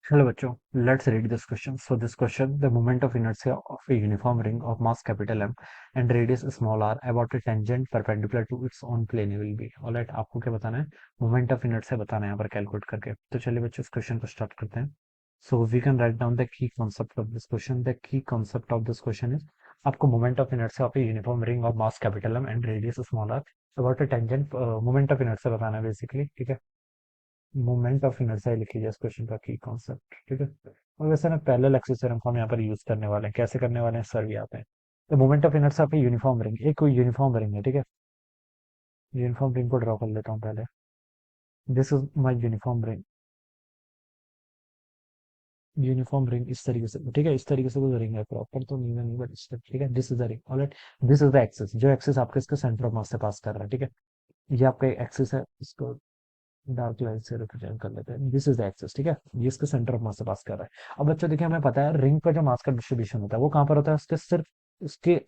Hello बच्चों, let's read this question. So this question, the moment of inertia of a uniform ring of mass capital M and radius small r about a tangent perpendicular to its own plane will be. Alright, आपको क्या बताना है? Moment of inertia बताना है यहाँ पर calculate करके. तो चलिए बच्चों इस क्वेश्चन को स्टार्ट करते हैं. So we can write down the key concept of this question. The key concept of this question is आपको moment of inertia of a uniform ring of mass capital M and radius small R about a tangent moment of inertia बताना है basically. ठीक है, moment of inertia लिख लीजिए इस question का की कॉन्सेप्ट. ठीक है, और वैसे ना पैरेलल एक्सिस थ्योरम हम यहाँ पर यूज करने वाले हैं. कैसे करने वाले हैं सर भी आते हैं. तो मोमेंट ऑफ इनर्शिया पे यूनिफॉर्म रिंग, एक कोई यूनिफॉर्म रिंग है. ठीक है, यूनिफॉर्म रिंग को ड्रॉ कर लेता हूँ पहले. This is my uniform ring. Uniform ring इस तरीके से, ठीक है, इस तरीके से कोई रिंग है, प्रॉपर तो नहीं है, नहीं बट इस तरीके. ठीक है, this is the ring. Alright, this is the axis, जो एक्सिस आपके इसके सेंटर ऑफ मास से पास कर रहा है. ठीक है, ये आपका एक्सिस है, इसको डार्क लाइन से रिप्रेजेंट कर लेते हैं. This is the axis. ठीक है, ये इसके सेंटर ऑफ मास से पास कर रहा है. अब बच्चों देखिए, हमें पता है रिंग का जो मास का डिस्ट्रीब्यूशन होता है वो कहाँ पर होता है, उसके सिर्फ उसके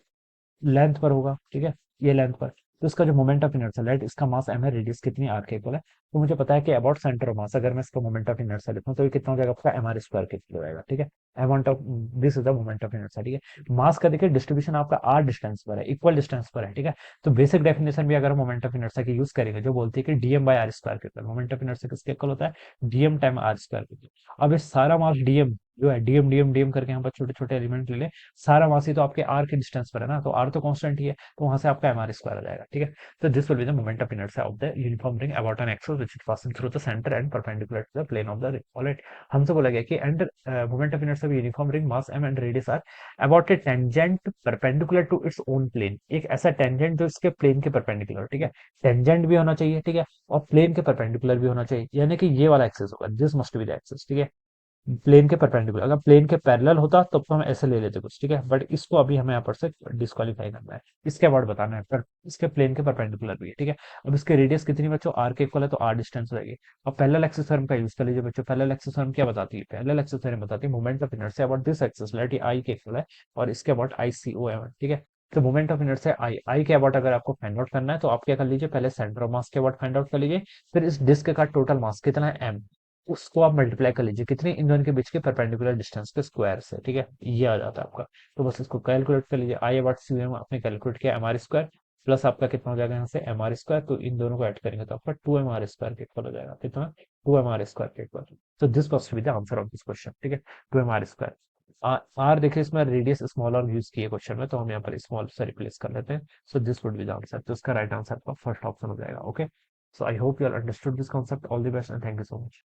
लेंथ पर होगा. ठीक है, ये लेंथ पर. तो इसका जो मोमेंट ऑफ इनर्शिया, राइट, इसका मास एम है, रेडियस कितनी आर के इक्वल है. तो मुझे पता है कि अबाउट सेंटर ऑफ मास अगर मैं इसका मोमेंट ऑफ इनर्शिया लिखूं तो ये कितना हो जाएगा आपका एम आर स्क्वायर के इक्वल हो जाएगा. ठीक है, amount of, this is the moment of inertia. ठीक है, मास का देखिए डिस्ट्रीब्यूशन आपका आर डिस्टेंस पर है, इक्वल डिस्टेंस पर है. ठीक है, तो बेसिक डेफिनेशन भी अगर मोमेंट ऑफ इनर्शिया की यूज करेंगे जो बोलती है कि डीएम बाय आर स्क्वायर के इक्वल. मोमेंट ऑफ इनर्शिया किसके इक्वल होता है, डीएम टाइम आर स्क्वायर के इक्वल. अब ये सारा मास डीएम जो है, डीएम डीएम डीएम करके यहाँ पर छोटे छोटे एलिमेंट ले ले, सारा मास ही तो आपके आर के डिस्टेंस पर है ना, तो आर तो कांस्टेंट ही है, तो वहां से आपका एम आर स्क्वायर आ जाएगा. ठीक है, so this will be the moment of inertia of the uniform ring about an axis which is passing through the center and perpendicular to the plane of the ring. Alright, हमसे बोला गया कि and moment of inertia of a uniform ring mass m and radius are about a tangent perpendicular to its own plane. एक ऐसा tangent जो इसके plane के perpendicular. ठीक है, tangent भी होना चाहिए. ठीक है, और plane के perpendicular भी होना चाहिए, यानी कि ये वाला एक्सिस होगा, this must be the axis. ठीक है, प्लेन के परपेंडिकुलर. अगर प्लेन के पैरेलल होता तब तो हम ऐसे ले लेते कुछ. ठीक है, बट इसको अभी हमें यहाँ पर से डिस्क्वालीफाई करना है. इसके अबाउट बताना है, पर इसके प्लेन के परपेंडिकुलर भी है. ठीक है, अब इसके रेडियस कितनी बच्चों, आर के इक्वल है, तो आर डिस्टेंस हो जाएगी. अब पैरेलल एक्सिस थ्योरम का यूज कर लीजिए बच्चों. पैरेलल एक्सिस थ्योरम क्या बताती है, पैरेलल एक्सिस थ्योरम बताती है moment of inertia about this axis, let I के इक्वल है, और इसके about I C O M. ठीक है, तो मोमेंट ऑफ इनर्शिया आई, आई के अबाउट अगर आपको फाइंड आउट करना है तो आप क्या कर लीजिए, पहले सेंटर ऑफ मास के अबाउट फाइंड आउट कर लीजिए, फिर इस डिस्क का टोटल मास कितना है एम, उसको आप मल्टीप्लाई कर लीजिए कितनी, इन दोनों के बीच के परपेंडिकुलर डिस्टेंस के स्क्वायर से. ठीक है, ये आ जाता है आपका. तो बस इसको कैलकुलेट कर लीजिए, आई अबाउट सी एम आपने कैलकुलेट किया, एम आर स्क्वायर प्लस आपका कितना हो जाएगा यहाँ से एम आर स्क्वायर, तो इन दोनों को ऐड करेंगे तो आपका टू एम आर स्क्वायर के इक्वल हो जाएगा. कितना, टू एम आर स्क्वायर के इक्वल. तो this must be the answer of this question. ठीक है, two M R square. R देखिए इसमें रेडियस स्मॉल और यूज किए क्वेश्चन में, तो हम यहाँ पर स्मॉल से रिप्लेस कर लेते हैं. So this would be the answer. तो इसका राइट आंसर आपका फर्स्ट ऑप्शन हो जाएगा. Okay, so I hope you are understood this concept. All the best and thank you so much.